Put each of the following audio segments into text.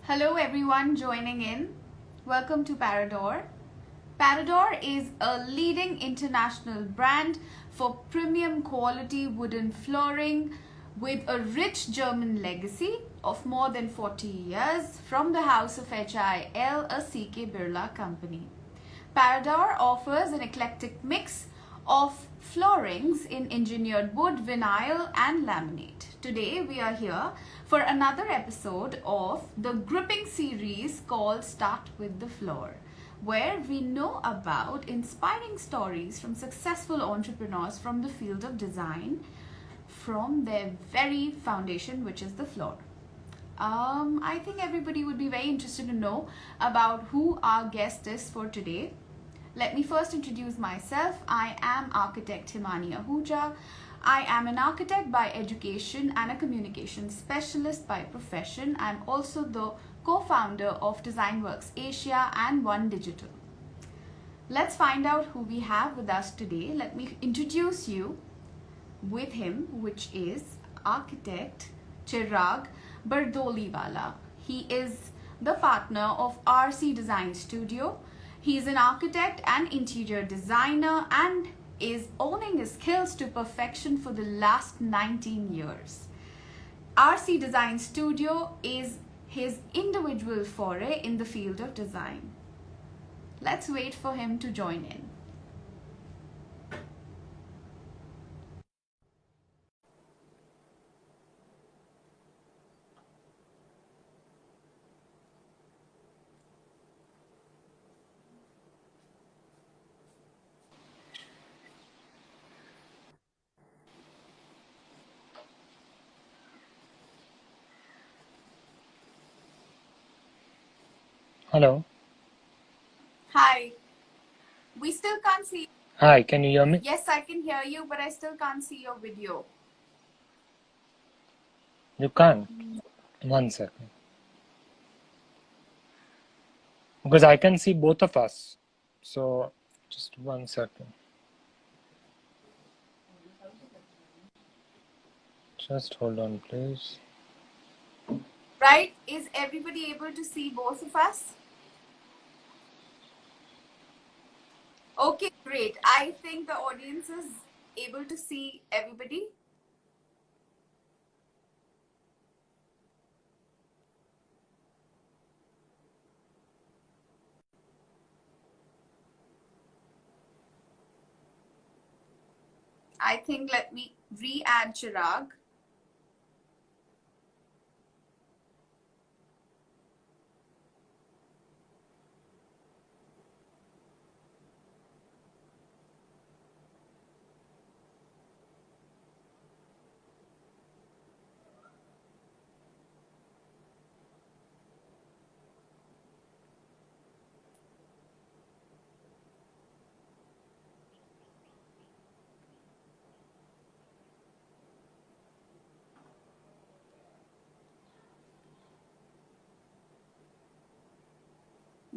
Hello everyone joining in. Welcome to Parador. Parador is a leading international brand for premium quality wooden flooring with a rich German legacy of more than 40 years from the house of HIL, a CK Birla company. Parador offers an eclectic mix of floorings in engineered wood, vinyl and laminate. Today we are here for another episode of the gripping series called Start with the Floor, where we know about inspiring stories from successful entrepreneurs from the field of design from their very foundation, which is the floor. I think everybody would be very interested to know about who our guest is for today. Let me first introduce myself. I am architect Himani Ahuja. I am an architect by education and a communication specialist by profession. I'm also the co-founder of DesignWorks Asia and One Digital. Let's find out who we have with us today. Let me introduce you with him, which is architect Cherag Bardolivala. He is the partner of RC Design Studio. He's an architect and interior designer and is owning his skills to perfection for the last 19 years. RC Design Studio is his individual foray in the field of design. Let's wait for him to join in. Hello. Hi. We still can't see. Hi, can you hear me? Yes, I can hear you, but I still can't see your video. You can't. 1 second. Because I can see both of us. So, just 1 second. Just hold on, please. Right? Is everybody able to see both of us? Okay, great. I think the audience is able to see everybody. I think let me re-add Chirag.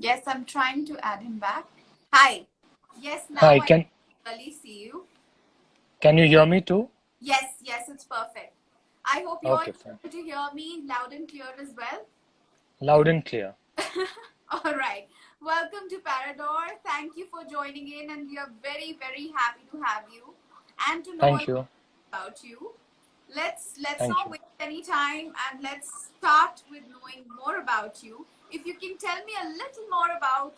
Yes, I'm trying to add him back. Hi. Yes, now Hi, I can really see you. can you hear me too? Yes, it's perfect. I hope you're Okay, fine. able to hear me loud and clear as well. Loud and clear. All right. Welcome to Parador. Thank you for joining in, and we are very, very happy to have you and to know Thank you. about you. Let's Thank not you. waste any time and let's start with knowing more about you. If you can tell me a little more about,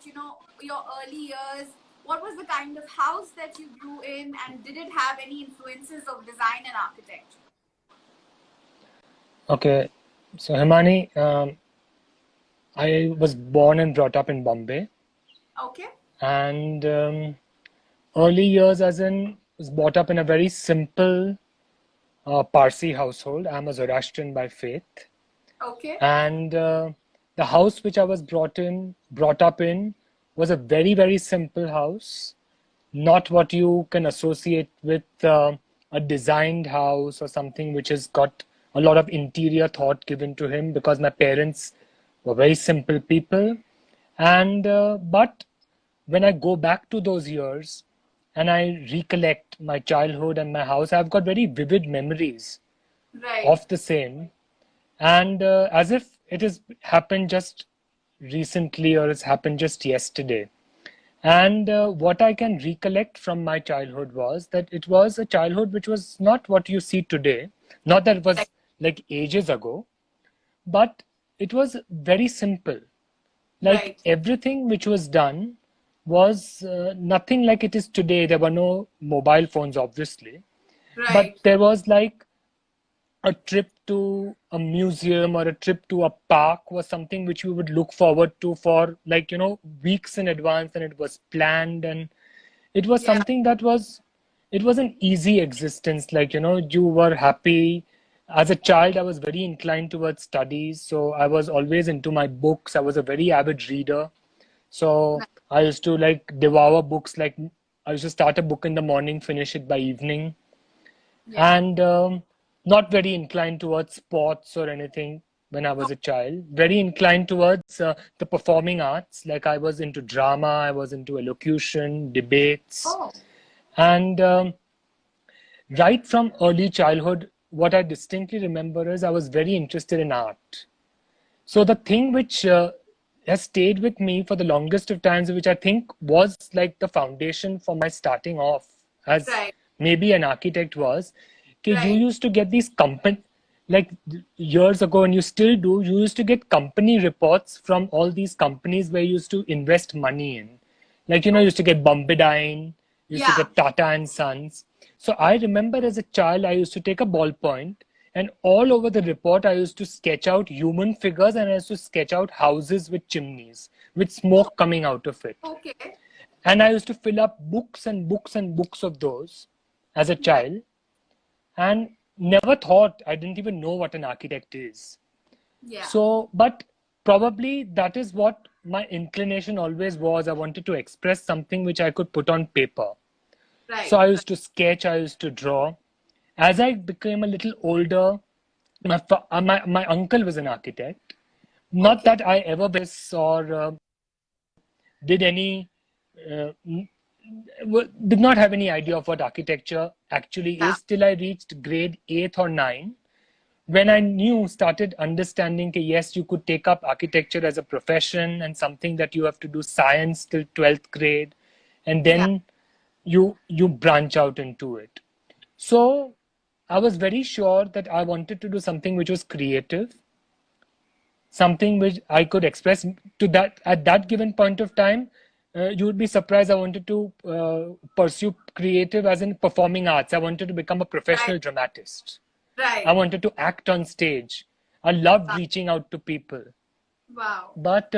your early years, what was the kind of house that you grew in, and did it have any influences of design and architecture? Okay, so Himani, I was born and brought up in Bombay, Okay. and early years, as in, was brought up in a very simple Parsi household. I'm a Zoroastrian by faith. Okay. And the house which I was brought up in was a very, very simple house, not what you can associate with a designed house or something which has got a lot of interior thought given to him, because my parents were very simple people. And but when I go back to those years and I recollect my childhood and my house, I've got very vivid memories Right. of the same. And as if it has happened just recently, or it's happened just yesterday. And what I can recollect from my childhood was that it was a childhood which was not what you see today. Not that it Right. was like ages ago, but it was very simple. Like Right. everything which was done was nothing like it is today. There were no mobile phones, obviously, but Right. there was like a trip to a museum or a trip to a park was something which we would look forward to for, like, weeks in advance, and it was planned, and it was Yeah. something that was, it was an easy existence. Like, you were happy. As a child, I was very inclined towards studies, so I was always into my books. I was a very avid reader. So Right. I used to like devour books. Like, I used to start a book in the morning, finish it by evening. Yeah. And not very inclined towards sports or anything when I Oh, was a child. Very inclined towards the performing arts. Like, I was into drama, I was into elocution, debates, oh, and right from early childhood, what I distinctly remember is I was very interested in art. So the thing which has stayed with me for the longest of times, which I think was like the foundation for my starting off as right. maybe an architect, was that you Right. used to get these company, like years ago, and you still do, you used to get company reports from all these companies where you used to invest money in. Like, you Okay. used to get Bombadine, you used to Yeah. get Tata and Sons. So I remember as a child, I used to take a ballpoint, and all over the report, I used to sketch out human figures, and I used to sketch out houses with chimneys, with Oh, smoke coming out of it. okay. And I used to fill up books and books and books of those as a Right. child, and never thought, I didn't even know what an architect is. Yeah. So, but probably that is what my inclination always was. I wanted to express something which I could put on paper. So Right. I Right. used to sketch, I used to draw. As I became a little older, my uncle was an architect. Not Okay. that I ever this or did any, uh, did not have any idea of what architecture actually Yeah. is till I reached grade 8 or 9, when I started understanding that yes, you could take up architecture as a profession and something that you have to do science till 12th grade, and Yeah. then you branch out into it. So I was very sure that I wanted to do something which was creative, something which I could express to that at that given point of time. You would be surprised. I wanted to pursue creative as in performing arts. I wanted to become a Right. professional dramatist. I Right. wanted to act on stage. I loved Wow. reaching out to people. Wow. But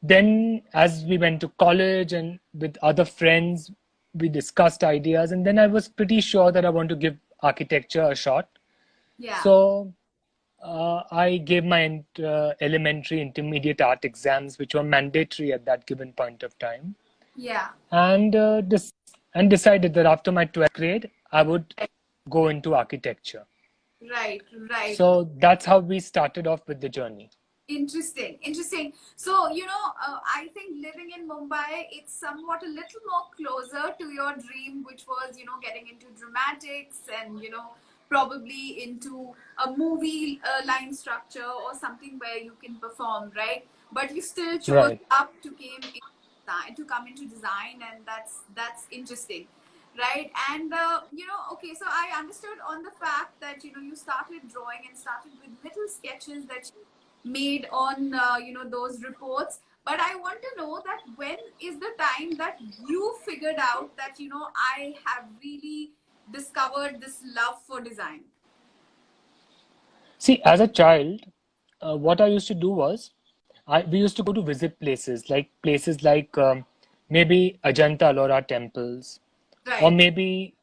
then, as we went to college and with other friends, we discussed ideas. And then I was pretty sure that I want to give architecture a shot. Yeah. So I gave my elementary, intermediate art exams, which were mandatory at that given point of time, Yeah. and and decided that after my 12th grade, I would Right. go into architecture. Right. Right. So that's how we started off with the journey. Interesting, interesting. So, I think living in Mumbai, it's somewhat a little more closer to your dream, which was, getting into dramatics and, probably into a movie line structure or something where you can perform, right? But you still chose Right. up to came in design, to come into design, and that's interesting, right? And okay, so I understood on the fact that you started drawing and started with little sketches that made on those reports, but I want to know that when is the time that you figured out that I have really discovered this love for design. See, as a child, what I used to do was, we used to go to visit places like maybe Ajanta Ellora temples, or Right. maybe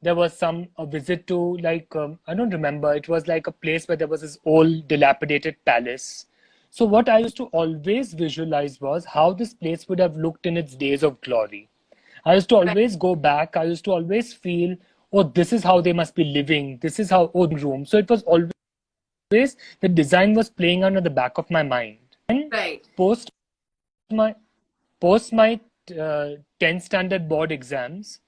there was some a visit to, like, I don't remember. It was like a place where there was this old dilapidated palace. So what I used to always visualize was how this place would have looked in its days of glory. I used to Right. always go back. I used to always feel, oh, this is how they must be living. This is how, oh, room. So it was always the design was playing on at the back of my mind. And Right. post my post my 10th standard board exams,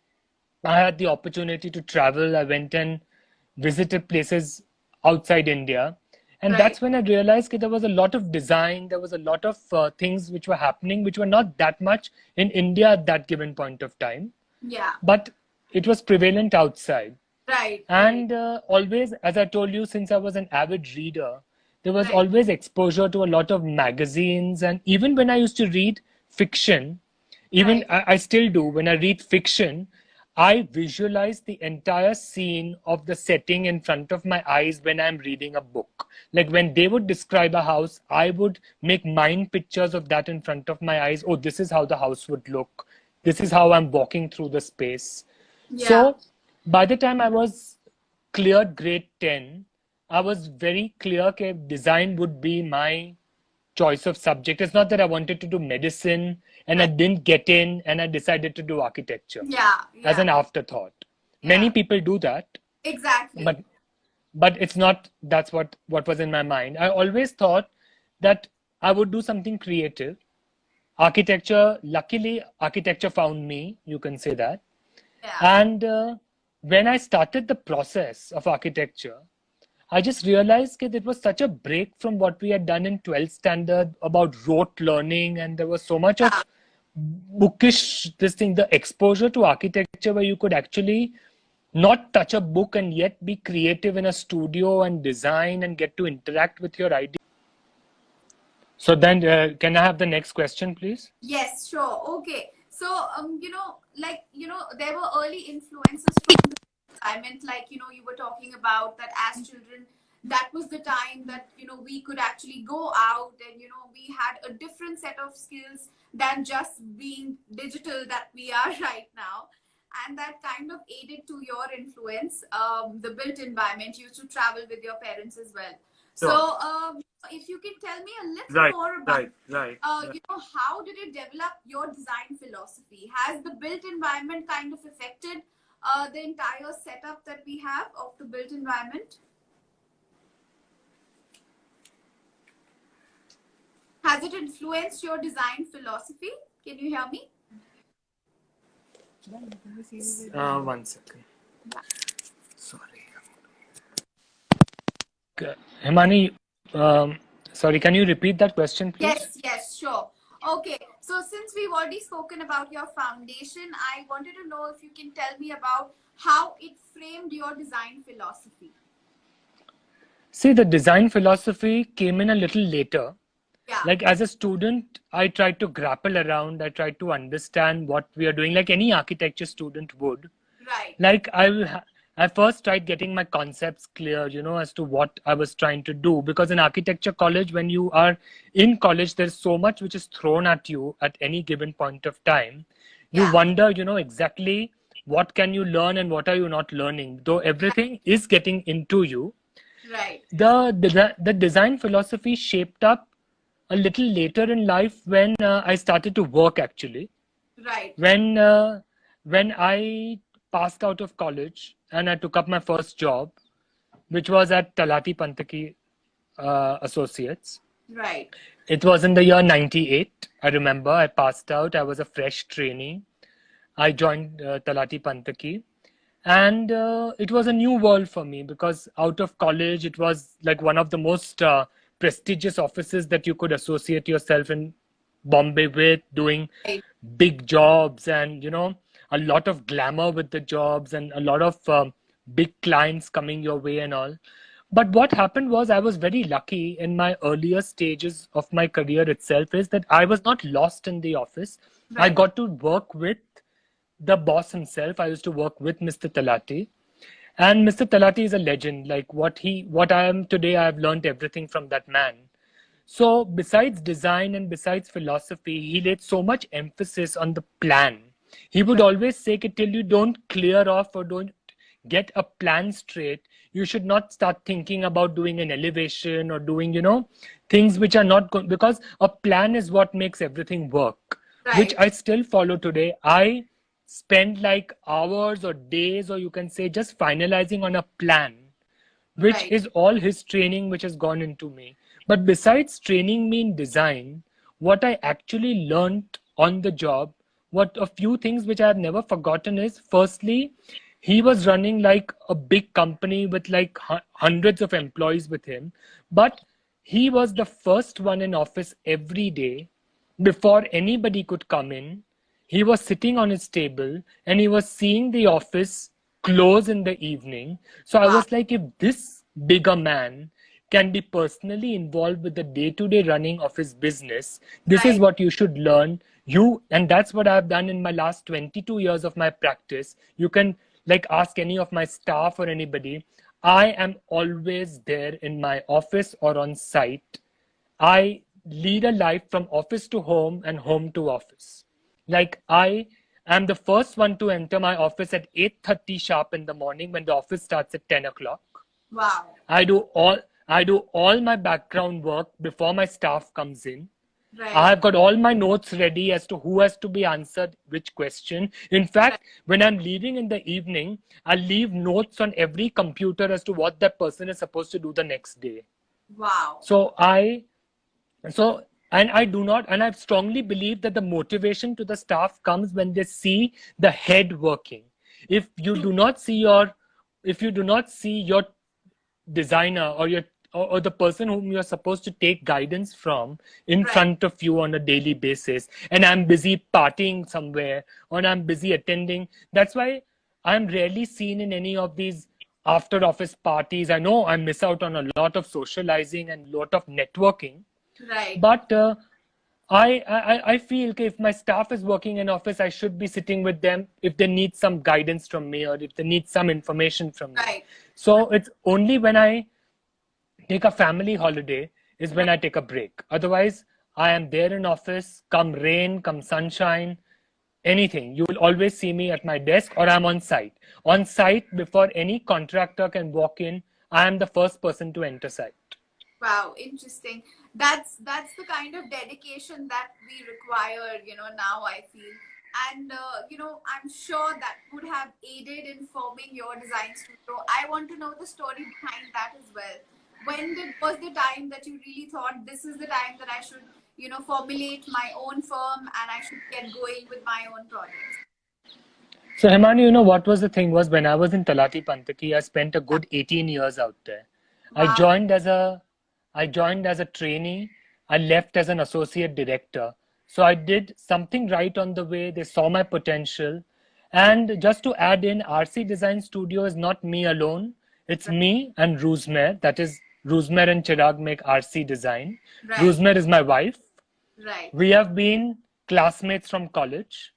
I had the opportunity to travel. I went and visited places outside India. And that's when I realized that there was a lot of design, there was a lot of things which were happening, which were not that much in India at that given point of time. Yeah. But it was prevalent outside. Right. And always, as I told you, since I was an avid reader, there was Right. always exposure to a lot of magazines. And even when I used to read fiction, even I still do, when I read fiction, I visualize the entire scene of the setting in front of my eyes when I'm reading a book. Like when they would describe a house, I would make mind pictures of that in front of my eyes. Oh, this is how the house would look. This is how I'm walking through the space. Yeah. So by the time I was cleared grade 10, I was very clear that design would be my choice of subject. It's not that I wanted to do medicine and I didn't get in and I decided to do architecture as an afterthought. Many people do that. Exactly. But it's not, that's what was in my mind. I always thought that I would do something creative. Architecture, luckily, architecture found me, you can say that. And when I started the process of architecture, I just realized that it was such a break from what we had done in 12th standard about rote learning, and there was so much of bookish this thing, the exposure to architecture where you could actually not touch a book and yet be creative in a studio and design and get to interact with your ideas. So then, can I have the next question, please? Yes, sure. Okay. So, there were early influences from the environment, like, you were talking about that as children, that was the time that, we could actually go out and, we had a different set of skills than just being digital that we are right now. And that kind of aided to your influence, the built environment. You used to travel with your parents as well. So, if you can tell me a little more about, how did it develop your design philosophy? Has the built environment kind of affected the entire setup that we have of the built environment? Has it influenced your design philosophy? Can you hear me? 1 second. Sorry. Himani, sorry, can you repeat that question, please? Yes, sure. Okay, so since we've already spoken about your foundation, I wanted to know if you can tell me about how it framed your design philosophy. See, the design philosophy came in a little later. Yeah. Like as a student, I tried to grapple around, I tried to understand what we are doing, like any architecture student would. Right. Like I first tried getting my concepts clear, as to what I was trying to do. Because in architecture college, when you are in college, there's so much which is thrown at you at any given point of time. You wonder, exactly what can you learn and what are you not learning. Though everything is getting into you. Right. The design philosophy shaped up a little later in life when I started to work actually. Right. When I passed out of college and I took up my first job, which was at Talati Pantaki Associates. Right. It was in the year 98. I remember I passed out. I was a fresh trainee. I joined Talati Pantaki. And it was a new world for me because out of college, it was like one of the most prestigious offices that you could associate yourself in Bombay with, doing big jobs and, a lot of glamour with the jobs and a lot of big clients coming your way and all. But what happened was I was very lucky in my earlier stages of my career itself is that I was not lost in the office. I got to work with the boss himself. I used to work with Mr. Talati. And Mr. Talati is a legend. Like what I am today, I have learned everything from that man. So besides design and besides philosophy, he laid so much emphasis on the plan. He would always say that till you don't clear off or don't get a plan straight, you should not start thinking about doing an elevation or doing, things which are not good, because a plan is what makes everything work, which I still follow today. I spend like hours or days, or you can say just finalizing on a plan, which is all his training which has gone into me. But besides training me in design, what I actually learned on the job, what a few things which I have never forgotten is, firstly, he was running like a big company with like hundreds of employees with him, but he was the first one in office every day. Before anybody could come in, he was sitting on his table and he was seeing the office close in the evening. So I Wow. was like, if this bigger man can be personally involved with the day-to-day running of his business, this is Right. what you should learn. And that's what I've done in my last 22 years of my practice. You can like ask any of my staff or anybody. I am always there in my office or on site. I lead a life from office to home and home to office. Like I am the first one to enter my office at 8:30 sharp in the morning when the office starts at 10 o'clock. Wow. I do all I do all my background work before my staff comes in. I Right. have got all my notes ready as to who has to be answered which question. In Right. fact, when I'm leaving in the evening, I leave notes on every computer as to what that person is supposed to do the next day. Wow. So I so and I do not and I strongly believe that the motivation to the staff comes when they see the head working. If you do not see your if you do not see your designer or the person whom you're supposed to take guidance from in Right. front of you on a daily basis, and I'm busy partying somewhere or I'm busy attending, that's why I'm rarely seen in any of these after office parties. I know I miss out on a lot of socializing and lot of networking, Right. but I feel that if my staff is working in office, I should be sitting with them if they need some guidance from me or if they need some information from me. Right. So it's only when I take a family holiday is when Right. I take a break. Otherwise, I am there in office, come rain, come sunshine, anything. You will always see me at my desk or I'm on site. On site, before any contractor can walk in, I am the first person to enter site. Wow, interesting. That's the kind of dedication that we require, now I feel. And I'm sure that would have aided in forming your design studio. I want to know the story behind that as well. When was the time that you really thought this is the time that I should, formulate my own firm and I should get going with my own projects? So Himani, what was the thing was when I was in Talati Pantaki, I spent a good 18 years out there. I Wow. joined as a I joined as a trainee. I left as an associate director. So I did something right on the way. They saw my potential. And just to add in, RC Design Studio is not me alone. It's Right. me and Roosmer. That is, Roosmer and Cherag make RC Design. Right. Roosmer is my wife. Right. We have been classmates from college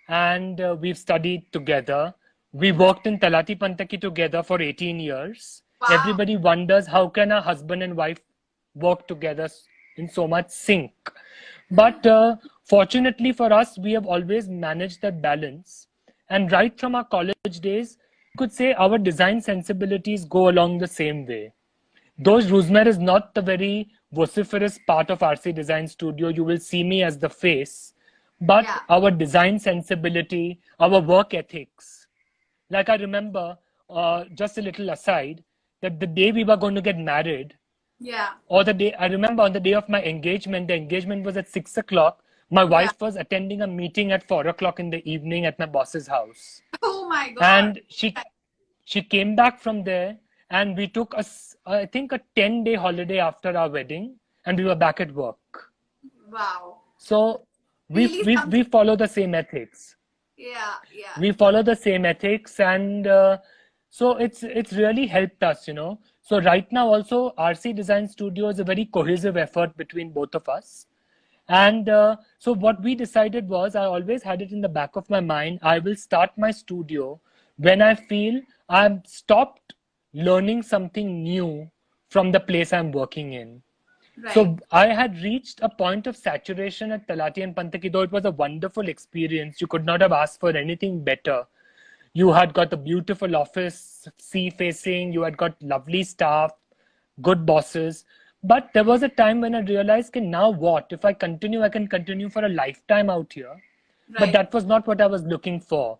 and we've studied together. We Right. worked in Talati Pantaki together for 18 years. Wow. Everybody wonders how can a husband and wife work together in so much sync. But fortunately for us, we have always managed that balance. And right from our college days, you could say our design sensibilities go along the same way. Though Rosemary is not the very vociferous part of RC Design Studio, you will see me as the face. But Yeah. our design sensibility, our work ethics. Like I remember, just a little aside, that the day we were going to get married, Yeah. or the day, I remember on the day of my engagement, the engagement was at 6 o'clock. My Yeah. wife was attending a meeting at 4 o'clock in the evening at my boss's house. Oh my God. And she came back from there and we took I think a 10-day holiday after our wedding and we were back at work. Wow. So Really we something. follow the same ethics. Yeah. Yeah. We follow the same ethics and so it's really helped us. So right now also RC Design Studio is a very cohesive effort between both of us. And so what we decided was, I always had it in the back of my mind, I will start my studio when I feel I'm stopped learning something new from the place I'm working in. Right. So I had reached a point of saturation at Talati and Pantaki, though it was a wonderful experience. You could not have asked for anything better. You had got a beautiful office, sea facing, you had got lovely staff, good bosses. But there was a time when I realized, okay, now what? If I continue, I can continue for a lifetime out here. But Right. that was not what I was looking for.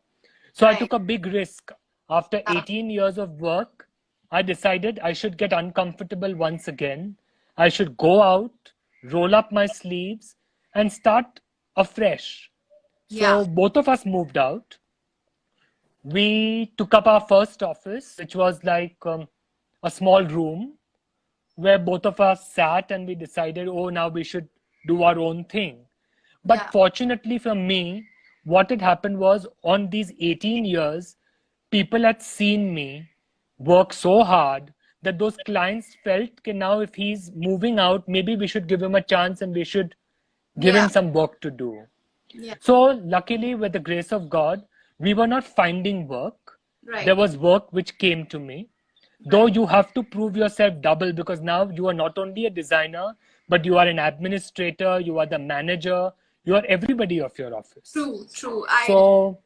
So I Right. took a big risk. After Yeah. 18 years of work, I decided I should get uncomfortable once again. I should go out, roll up my sleeves, and start afresh. Yeah. So both of us moved out. we took up our first office, which was like a small room where both of us sat and we decided, oh, now we should do our own thing. But Yeah. fortunately for me, what had happened was on these 18 years, people had seen me work so hard that those clients felt that now if he's moving out, maybe we should give him a chance and we should give Yeah. him some work to do. Yeah. So, luckily, with the grace of God, we were not finding work. Right. There was work which came to me. Though Right. you have to prove yourself double because now you are not only a designer, but you are an administrator, you are the manager, you are everybody of your office. True. True.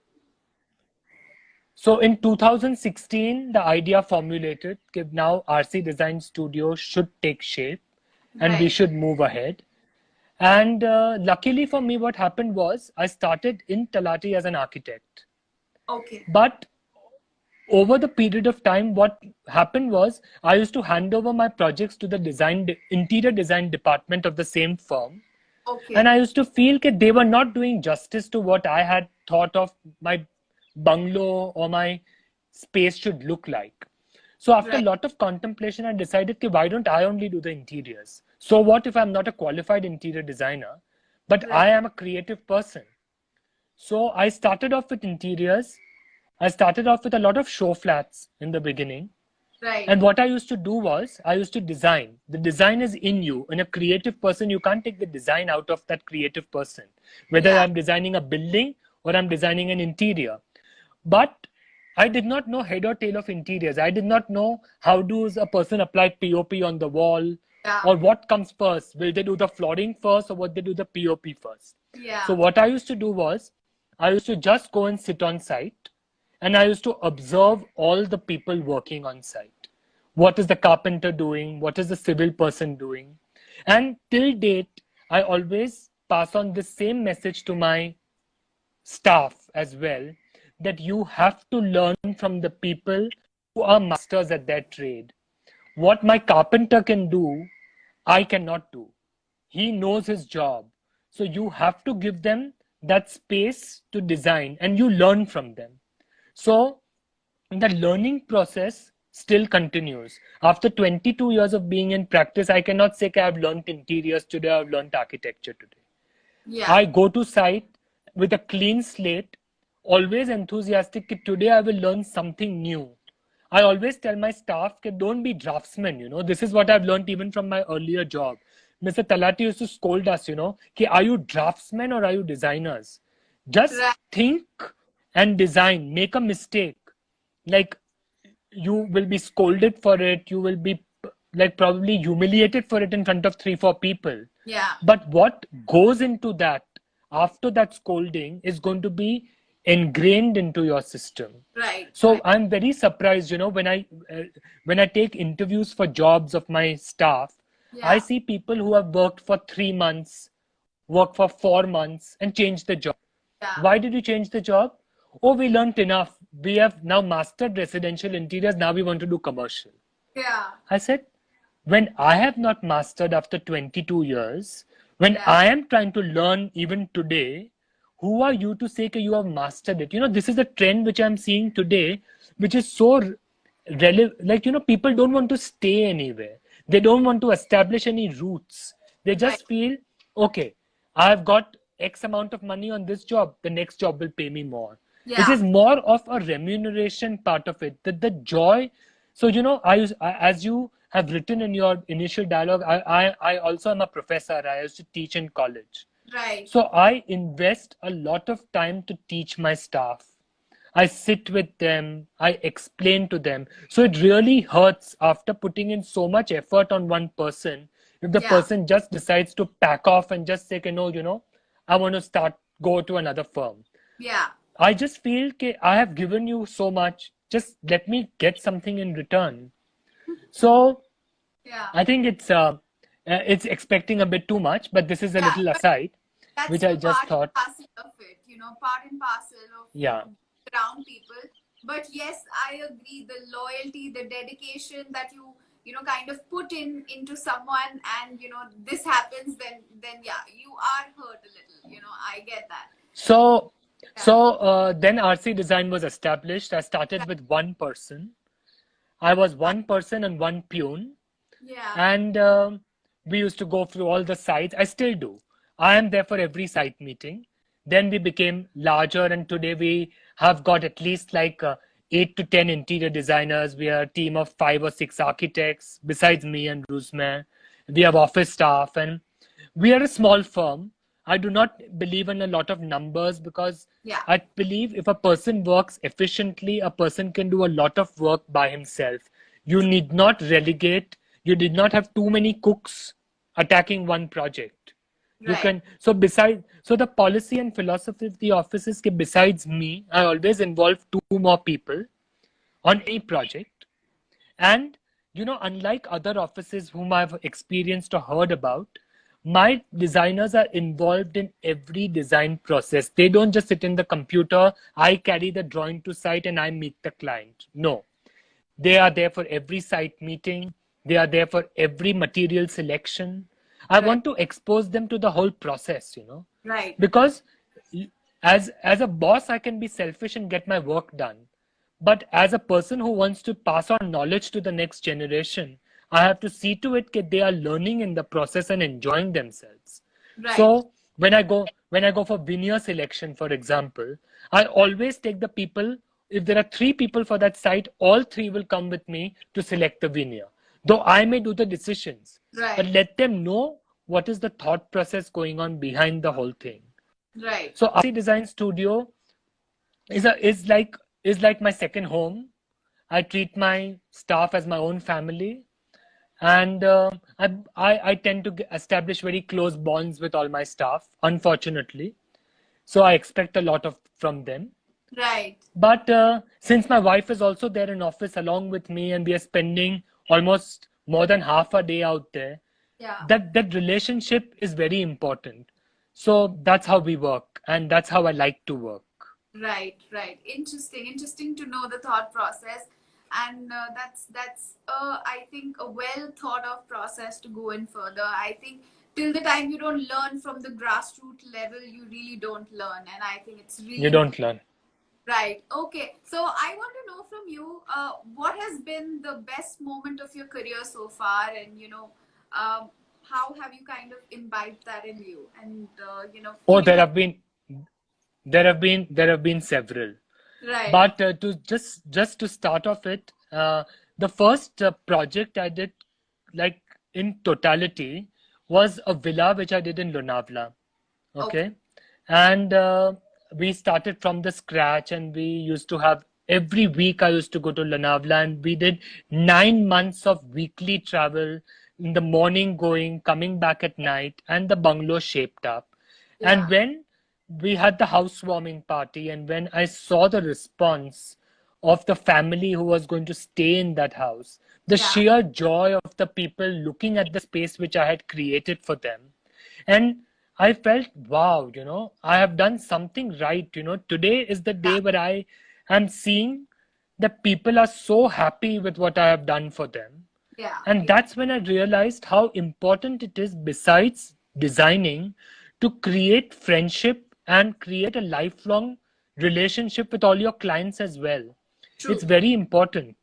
So in 2016, the idea formulated that now RC Design Studio should take shape and we Right. should move ahead. And luckily for me, what happened was I started in Talati as an architect. Okay. But over the period of time, what happened was I used to hand over my projects to the interior design department of the same firm. Okay. And I used to feel that they were not doing justice to what I had thought of my bungalow or my space should look like. So after a Right. lot of contemplation, I decided, okay, why don't I only do the interiors? So what if I'm not a qualified interior designer, but Right. I am a creative person? So I started off with interiors. I started off with a lot of show flats in the beginning. Right. And what I used to do was I used to design. The design is in you. In a creative person, you can't take the design out of that creative person. Whether Yeah. I'm designing a building or I'm designing an interior. But I did not know head or tail of interiors. I did not know how does a person apply POP on the wall Yeah. or what comes first. Will they do the flooring first or what they do the POP first? Yeah. So what I used to do was I used to just go and sit on site and I used to observe all the people working on site. What is the carpenter doing? What is the civil person doing? And till date, I always pass on the same message to my staff as well, that you have to learn from the people who are masters at their trade. What my carpenter can do, I cannot do. He knows his job. So you have to give them that space to design and you learn from them. So the learning process still continues. After 22 years of being in practice, I cannot say I've learned interiors today, I've learned architecture today. Yeah. I go to site with a clean slate, always enthusiastic that today I will learn something new. I always tell my staff that don't be draftsmen, This is what I've learned even from my earlier job. Mr. Talati used to scold us, are you draftsmen or are you designers? Just Right. think and design. Make a mistake. Like you will be scolded for it. You will be like probably humiliated for it in front of 3, 4 people. Yeah. But what goes into that after that scolding is going to be ingrained into your system. Right. So Right. I'm very surprised, when I take interviews for jobs of my staff, I Yeah. see people who have worked for 3 months, worked for 4 months, and changed the job. Yeah. Why did you change the job? Oh, we learned enough. We have now mastered residential interiors. Now we want to do commercial. Yeah. I said, when I have not mastered after 22 years, when Yeah. I am trying to learn even today, who are you to say that you have mastered it? This is a trend which I'm seeing today, which is so relevant. Like, people don't want to stay anywhere. They don't want to establish any roots. They Right. just feel, okay, I've got X amount of money on this job. The next job will pay me more. It Yeah. is more of a remuneration part of it. That the joy. So, as you have written in your initial dialogue, I also am a professor. I used to teach in college. Right. So I invest a lot of time to teach my staff. I sit with them, I explain to them. So it really hurts after putting in so much effort on one person if the Yeah. person just decides to pack off and just say, no, I want to go to another firm. Yeah. I just feel that I have given you so much. Just let me get something in return. So Yeah. I think it's expecting a bit too much, but this is a Yeah. little aside, That's which I the just part and thought, parcel of it, part and parcel of yeah. around people. But yes, I agree. The loyalty, the dedication that you kind of put into someone, and this happens, then yeah, you are hurt a little. I get that. So So then RC design was established. I started with one person. I was one person and one peon. Yeah. And we used to go through all the sites. I still do. I am there for every site meeting. Then we became larger, and today we have got at least like 8 to 10 interior designers. We are a team of 5 or 6 architects, besides me and Rusmer. We have office staff, and we are a small firm. I do not believe in a lot of numbers because Yeah. I believe if a person works efficiently, a person can do a lot of work by himself. You need not relegate, you did not have too many cooks attacking one project. You Right. can, so the policy and philosophy of the office is that besides me, I always involve 2 more people on any project. And, unlike other offices whom I've experienced or heard about, my designers are involved in every design process. They don't just sit in the computer, I carry the drawing to site and I meet the client. No, they are there for every site meeting. They are there for every material selection. I Right. want to expose them to the whole process, Right. because as a boss, I can be selfish and get my work done. But as a person who wants to pass on knowledge to the next generation, I have to see to it that they are learning in the process and enjoying themselves. Right. So when I go for veneer selection, for example, I always take the people. If there are 3 people for that site, all 3 will come with me to select the veneer. Though I may do the decisions, but Right. let them know what is the thought process going on behind the whole thing. Right. So RC Design Studio is like my second home. I treat my staff as my own family, and I tend to establish very close bonds with all my staff. Unfortunately, so I expect a lot of from them. Right. But since my wife is also there in office along with me, and we are spending almost more than half a day out there, Yeah. that relationship is very important. So that's how we work, and that's how I like to work. Right, right. Interesting, interesting to know the thought process, and I think a well thought of process to go in further. I think till the time you don't learn from the grassroots level, you really don't learn, and I think it's You really don't learn. right. Okay, so I want to know from you, what has been the best moment of your career so far, and how have you kind of imbibed that in you, and Oh, keeping there that have been there have been several. right. But to just to start off it, the first project I did, like in totality, was a villa which I did in Lonavala. Okay. Okay, and we started from the scratch, and we used to have every week. I used to go to Lonavala, and we did 9 months of weekly travel. In the morning, going, coming back at night, and the bungalow shaped up. And Yeah. when we had the housewarming party, and when I saw the response of the family who was going to stay in that house, the Yeah. sheer joy of the people looking at the space which I had created for them, and I felt, wow, I have done something right. Today is the Yeah. day where I am seeing that people are so happy with what I have done for them. Yeah. And that's when I realized how important it is, besides designing, to create friendship and create a lifelong relationship with all your clients as well. It's True. very important.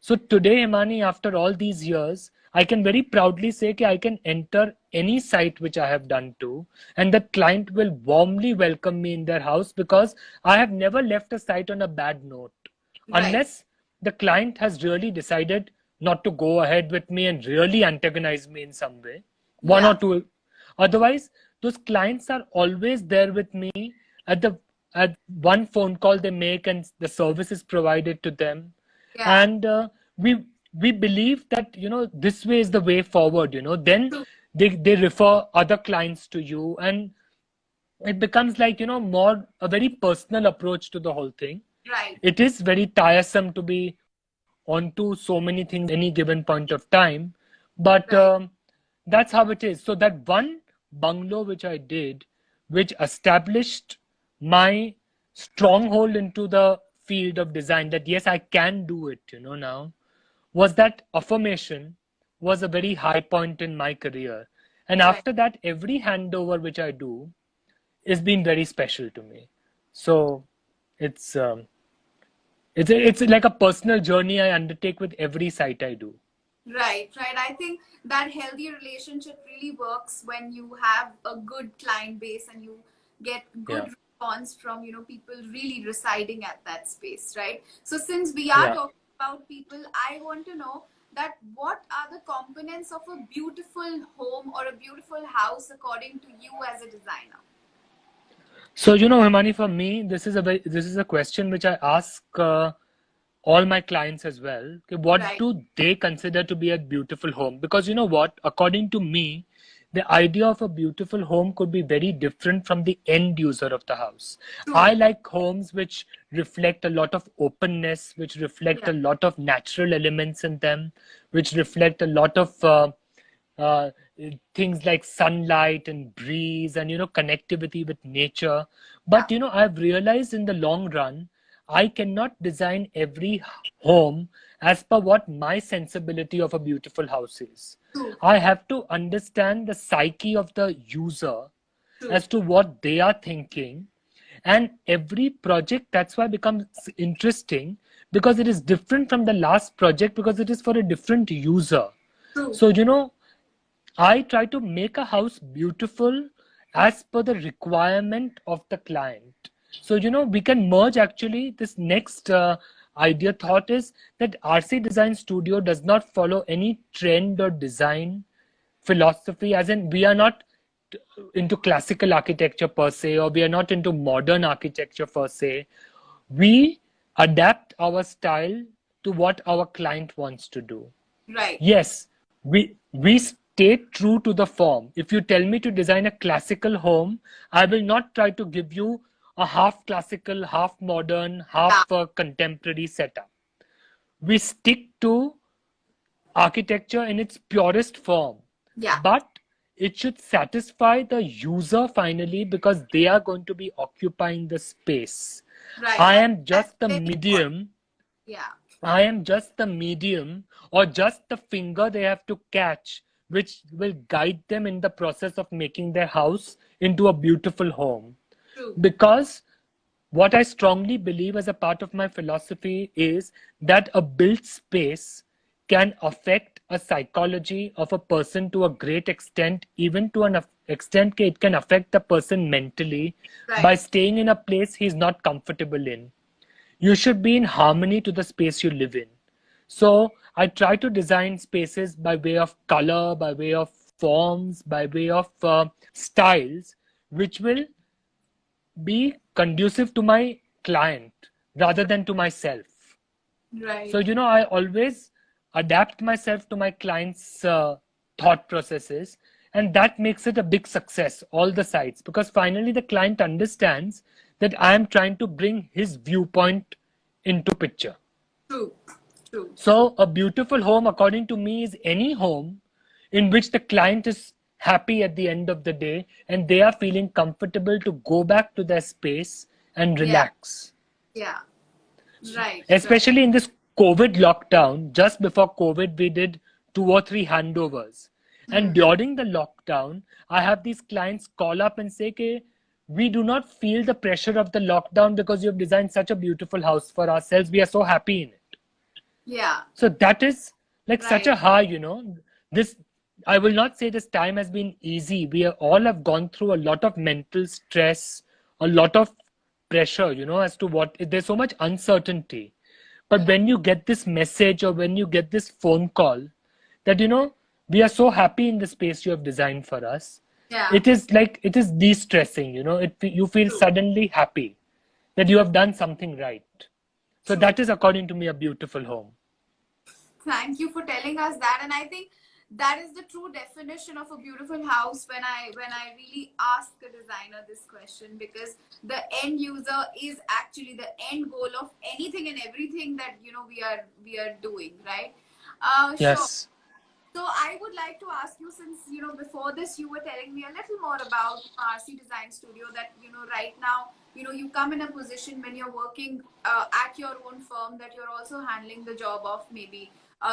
So today, Himani, after all these years, I can very proudly say that I can enter any site which I have done to, and the client will warmly welcome me in their house because I have never left a site on a bad note, Right. unless the client has really decided not to go ahead with me and really antagonize me in some way. One or Yeah. two. Otherwise, those clients are always there with me at the at one phone call they make, and the service is provided to them. Yeah. And we believe that this way is the way forward. Then True. they refer other clients to you, and it becomes like more a very personal approach to the whole thing. Right. It is very tiresome to be onto so many things any given point of time, but Right. that's how it is. So that one bungalow which I did, which established my stronghold into the field of design, that yes, I can do it, now, was that affirmation, was a very high point in my career. And Right. after that, every handover which I do is been very special to me. So it's it's like a personal journey I undertake with every site I do. Right, right. I think that healthy relationship really works when you have a good client base and you get Yeah, good response from, people really residing at that space, right? So since we are yeah. talking about people, I want to know that what are the components of a beautiful home or a beautiful house according to you as a designer? So Himani, for me, this is a question which I ask all my clients as well. Okay, what Right. do they consider to be a beautiful home? Because you know what, according to me, the idea of a beautiful home could be very different from the end user of the house. I True. like homes which reflect a lot of openness, which reflect Yeah. a lot of natural elements in them, which reflect a lot of uh, things like sunlight and breeze and connectivity with nature. Yeah. But I've realized in the long run I cannot design every home as per what my sensibility of a beautiful house is. True. I have to understand the psyche of the user True. as to what they are thinking. And every project, that's why, becomes interesting, because it is different from the last project, because it is for a different user. True. So I try to make a house beautiful as per the requirement of the client. So, we can merge actually this next idea thought is that RC Design Studio does not follow any trend or design philosophy, as in, we are not into classical architecture per se, or we are not into modern architecture per se. We adapt our style to what our client wants to do. Right. Yes, we stay true to the form. If you tell me to design a classical home, I will not try to give you a half classical, half modern, Yeah. half contemporary setup. We stick to architecture in its purest form, Yeah. but it should satisfy the user finally, because they are going to be occupying the space. Right. I Right. am That's just the very important. medium Yeah. I am just the medium, or just the finger they have to catch, which will guide them in the process of making their house into a beautiful home. True. Because what I strongly believe as a part of my philosophy is that a built space can affect a psychology of a person to a great extent, even to an extent that it can affect the person mentally by Right. staying in a place he's not comfortable in. You should be in harmony to the space you live in. So I try to design spaces by way of color, by way of forms, by way of styles, which will be conducive to my client rather than to myself. So, Right. I always adapt myself to my client's thought processes, and that makes it a big success, all the sites, because finally the client understands that I am trying to bring his viewpoint into picture. True. True. So, a beautiful home, according to me, is any home in which the client is happy at the end of the day and they are feeling comfortable to go back to their space and Yeah. relax. Yeah. Right. Right. Especially in this COVID lockdown, just before COVID, we did 2 or 3 handovers. And Hmm. during the lockdown, I have these clients call up and say, okay, we do not feel the pressure of the lockdown because you have designed such a beautiful house for ourselves. We are so happy in it. Yeah. So that is like such Right. a high, this, I will not say this time has been easy. We are, all have gone through a lot of mental stress, a lot of pressure, as to what, there's so much uncertainty. But Yeah. when you get this message or when you get this phone call that, we are so happy in the space you have designed for us, Yeah. it is like, it is de-stressing, you feel True. suddenly happy that you have done something right. So True. that is, according to me, a beautiful home. Thank you for telling us that. And I think that is the true definition of a beautiful house when I really ask a designer this question, because the end user is actually the end goal of anything and everything that we are doing, right? Sure. Yes. So I would like to ask you, since before this you were telling me a little more about RC Design Studio, that right now you come in a position when you're working at your own firm, that you're also handling the job of maybe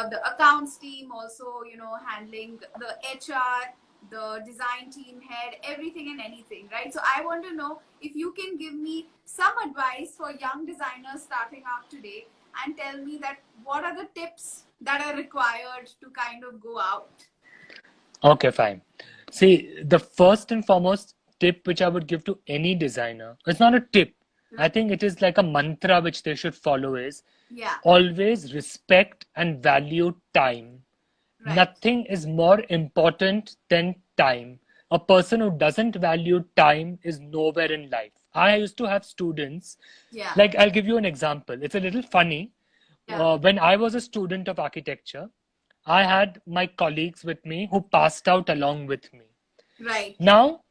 the accounts team, also handling the HR, the design team head, everything and anything, right? So I want to know if you can give me some advice for young designers starting out today and tell me that what are the tips that are required to kind of go out. Okay, fine. See, the first and foremost tip which I would give to any designer, it's not a tip. I think it is like a mantra which they should follow is Yeah. always respect and value time. Right. Nothing is more important than time. A person who doesn't value time is nowhere in life. I used to have students, Yeah. like I'll give you an example. It's a little funny. Yeah. When I was a student of architecture, I had my colleagues with me who passed out along with me. Right. Now,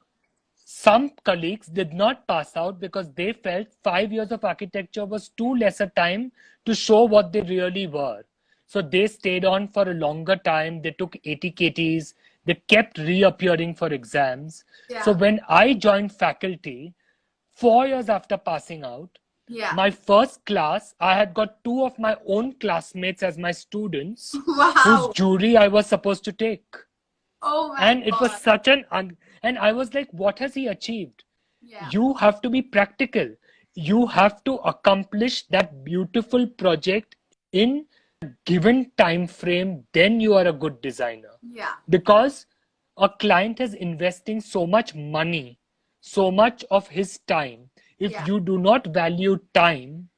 some colleagues did not pass out because they felt 5 years of architecture was too less a time to show what they really were. So they stayed on for a longer time. They took ATKTs. They kept reappearing for exams. Yeah. So when I joined faculty, 4 years after passing out, Yeah. my first class, I had got two of my own classmates as my students, Wow. whose jury I was supposed to take. Oh my And it God. was such and I was like, what has he achieved? Yeah. You have to be practical. You have to accomplish that beautiful project in a given time frame, then you are a good designer. Yeah. Because a client is investing so much money, so much of his time. If Yeah. you do not value time,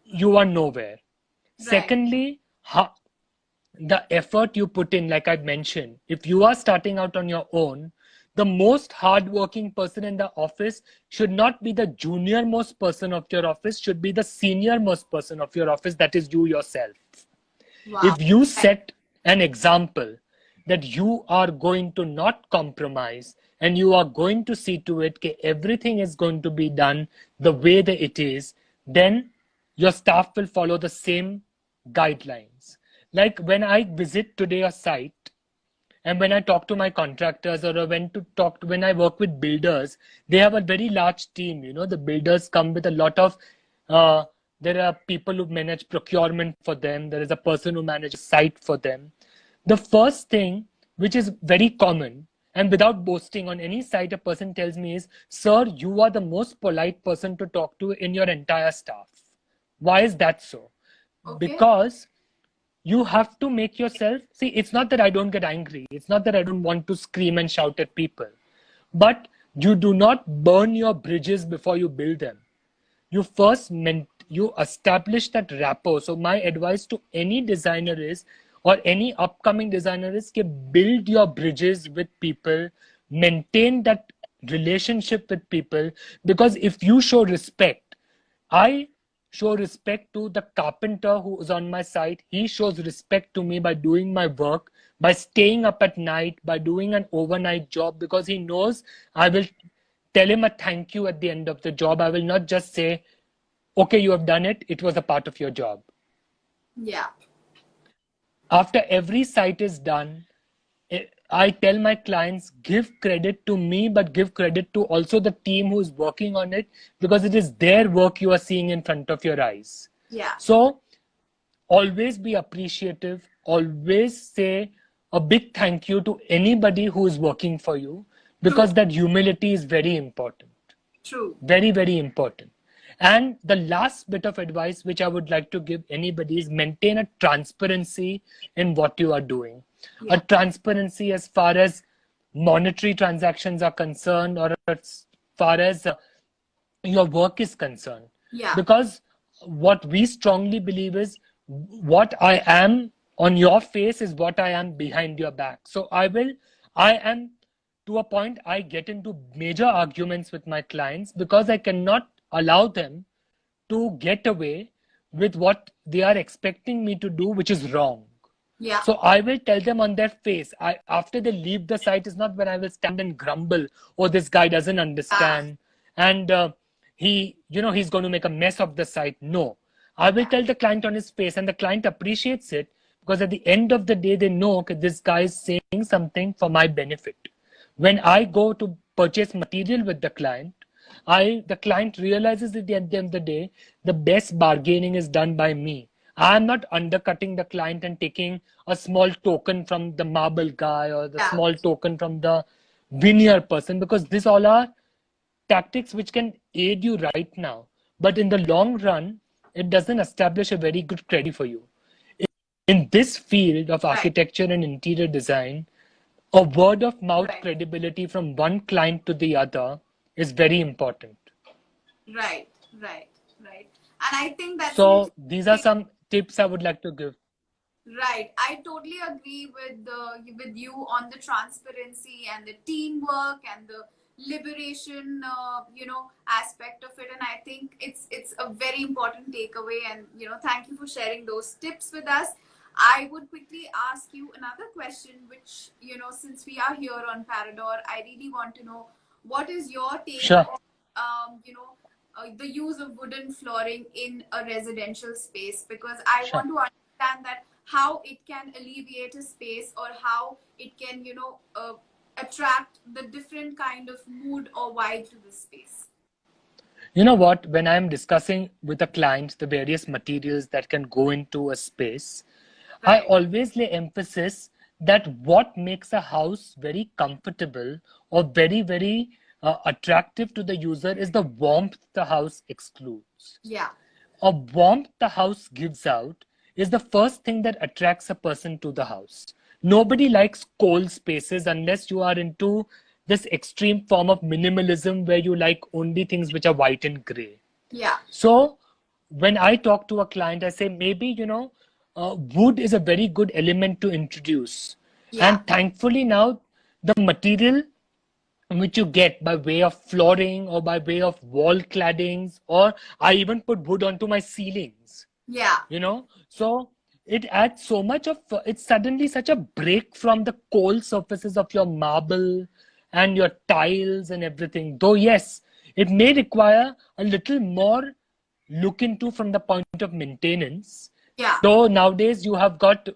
you are nowhere. Right. Secondly, the effort you put in, like I mentioned, if you are starting out on your own, the most hardworking person in the office should not be the junior most person of your office, should be the senior most person of your office, that is you yourself. Wow. If you set an example that you are going to not compromise and you are going to see to it that everything is going to be done the way that it is, then your staff will follow the same guidelines. Like when I visit today a site, and when I talk to my contractors or when I work with builders, they have a very large team. You know, the builders come with a lot of, uh, there are people who manage procurement for them. There is a person who manages site for them. The first thing, which is very common, and without boasting on any site, a person tells me is, sir, you are the most polite person to talk to in your entire staff. Why is that so? Okay. Because you have to make yourself see, it's not that I don't get angry, it's not that I don't want to scream and shout at people, but you do not burn your bridges before you build them. You first you establish that rapport. So my advice to any designer is, or any upcoming designer is, build your bridges with people, maintain that relationship with people. Because if you show respect, I show respect to the carpenter who is on my site. He shows respect to me by doing my work, by staying up at night, by doing an overnight job, because he knows I will tell him a thank you at the end of the job. I will not just say, okay, you have done it. It was a part of your job. Yeah. After every site is done, I tell my clients, give credit to me, but give credit to also the team who is working on it, because it is their work you are seeing in front of your eyes. Yeah. So always be appreciative. Always say a big thank you to anybody who is working for you, because that humility is very important. True. Very, very important. And the last bit of advice which I would like to give anybody is maintain a transparency in what you are doing. Yeah. A transparency as far as monetary transactions are concerned, or as far as your work is concerned. Yeah. Because what we strongly believe is, what I am on your face is what I am behind your back. So I am, to a point, I get into major arguments with my clients because I cannot allow them to get away with what they are expecting me to do, which is wrong. Yeah. So I will tell them on their face. After they leave the site is not when I will stand and grumble, oh, this guy doesn't understand, and he's going to make a mess of the site. No, I will tell the client on his face, and the client appreciates it, because at the end of the day, they know, okay, this guy is saying something for my benefit. When I go to purchase material with the client, the client realizes that at the end of the day, the best bargaining is done by me. I'm not undercutting the client and taking a small token from the marble guy or the Yeah. small token from the veneer person, because these all are tactics which can aid you right now. But in the long run, it doesn't establish a very good credit for you. In this field of Right. architecture and interior design, a word of mouth Right. credibility from one client to the other is very important. Right. Right. Right. And I think that's the So these are some tips I would like to give. right. I totally agree with you on the transparency and the teamwork and the liberation, aspect of it. And I think it's a very important takeaway. And thank you for sharing those tips with us. I would quickly ask you another question, which since we are here on Parador, I really want to know what is your take Sure. on the use of wooden flooring in a residential space, because I Sure. want to understand that how it can alleviate a space or how it can attract the different kind of mood or vibe to the space. You know what? When I'm discussing with a client the various materials that can go into a space, I Right. always lay emphasis that what makes a house very comfortable or very attractive to the user is the warmth the house excludes. Yeah. A warmth the house gives out is the first thing that attracts a person to the house. Nobody likes cold spaces unless you are into this extreme form of minimalism where you like only things which are white and gray. Yeah. So when I talk to a client, I say maybe, wood is a very good element to introduce. Yeah. And thankfully now the material which you get by way of flooring or by way of wall claddings, or I even put wood onto my ceilings, Yeah. so it adds so much of it's suddenly such a break from the cold surfaces of your marble and your tiles and everything, though yes, it may require a little more look into from the point of maintenance, Yeah. though nowadays you have got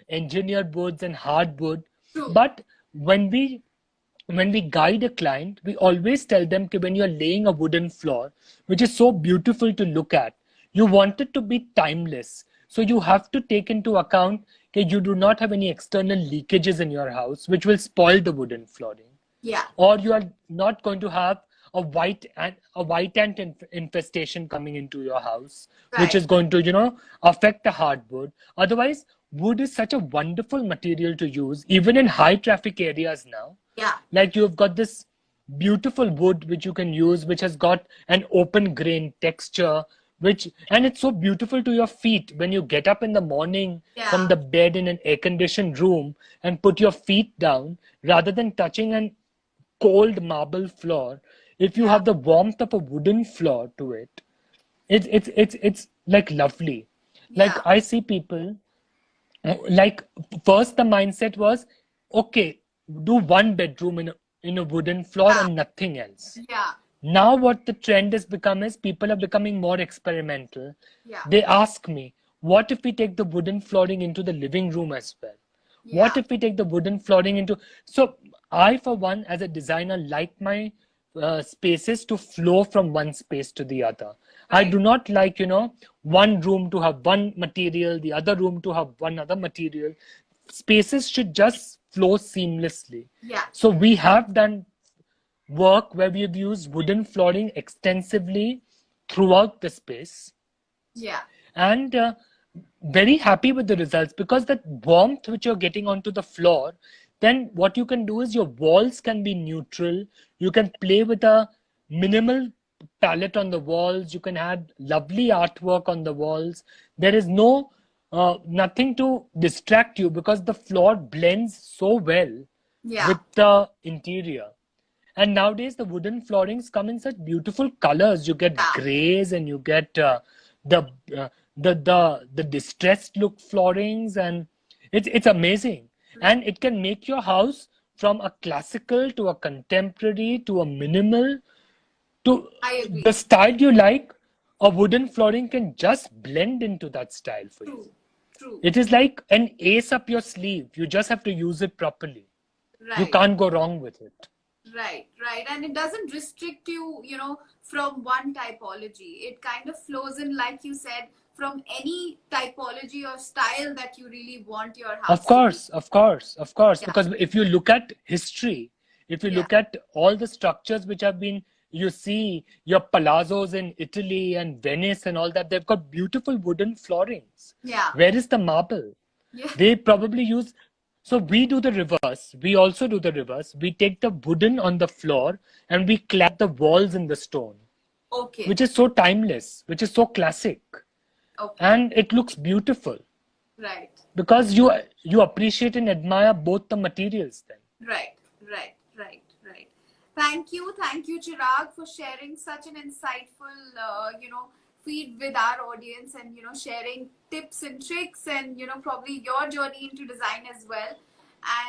engineered woods and hardwood. True. But when we guide a client, we always tell them that when you're laying a wooden floor, which is so beautiful to look at, you want it to be timeless. So you have to take into account that you do not have any external leakages in your house, which will spoil the wooden flooring, Yeah. or you are not going to have a white ant infestation coming into your house, which Right. is going to affect the hardwood. Otherwise, wood is such a wonderful material to use even in high traffic areas now. Yeah. Like you've got this beautiful wood which you can use, which has got an open grain texture, and it's so beautiful to your feet when you get up in the morning from Yeah. the bed in an air conditioned room and put your feet down rather than touching an cold marble floor. If you Yeah. have the warmth of a wooden floor to it, it's like lovely. Like Yeah. I see people, like first the mindset was, okay, do one bedroom in a wooden floor Yeah. and nothing else. Yeah. Now what the trend has become is people are becoming more experimental. Yeah. They ask me, what if we take the wooden flooring into the living room as well? Yeah. What if we take the wooden flooring into? So I, for one, as a designer, like my spaces to flow from one space to the other. I Right. do not like, one room to have one material, the other room to have one other material. Spaces should just flow seamlessly. Yeah. So we have done work where we've used wooden flooring extensively throughout the space, Yeah. and very happy with the results, because that warmth which you're getting onto the floor, then what you can do is your walls can be neutral. You can play with a minimal palette on the walls. You can add lovely artwork on the walls. There is nothing to distract you because the floor blends so well Yeah. with the interior. And nowadays, the wooden floorings come in such beautiful colors. You get Yeah. grays and you get the uh, the distressed look floorings, and it's amazing. And it can make your house from a classical to a contemporary to a minimal to I the agree. style you like. A wooden flooring can just blend into that style for you. True. True. It is like an ace up your sleeve. You just have to use it properly. You Right. can't go wrong with it. Right, right. And it doesn't restrict you, from one typology. It kind of flows in, like you said, from any typology or style that you really want your house Of to be. course, of course, of course. Yeah. Because if you look at history, if you Yeah. look at all the structures which have been, you see your palazzos in Italy and Venice and all that, they've got beautiful wooden floorings. Yeah. Where is the marble? Yeah. They probably use. So we do the reverse. We also do the reverse. We take the wooden on the floor and we clad the walls in the stone, Okay. which is so timeless, which is so classic, Okay. and it looks beautiful Right. because you appreciate and admire both the materials then. Right. Right. Right. Right. Thank you, Chirag, for sharing such an insightful, feed with our audience, and sharing tips and tricks, and probably your journey into design as well.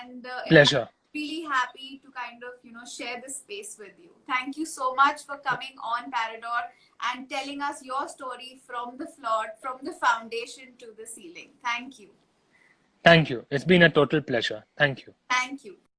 And Pleasure. really happy to kind of share this space with you. Thank you so much for coming on Parador and telling us your story from the floor, from the foundation to the ceiling. Thank you. Thank you. It's been a total pleasure. Thank you. Thank you.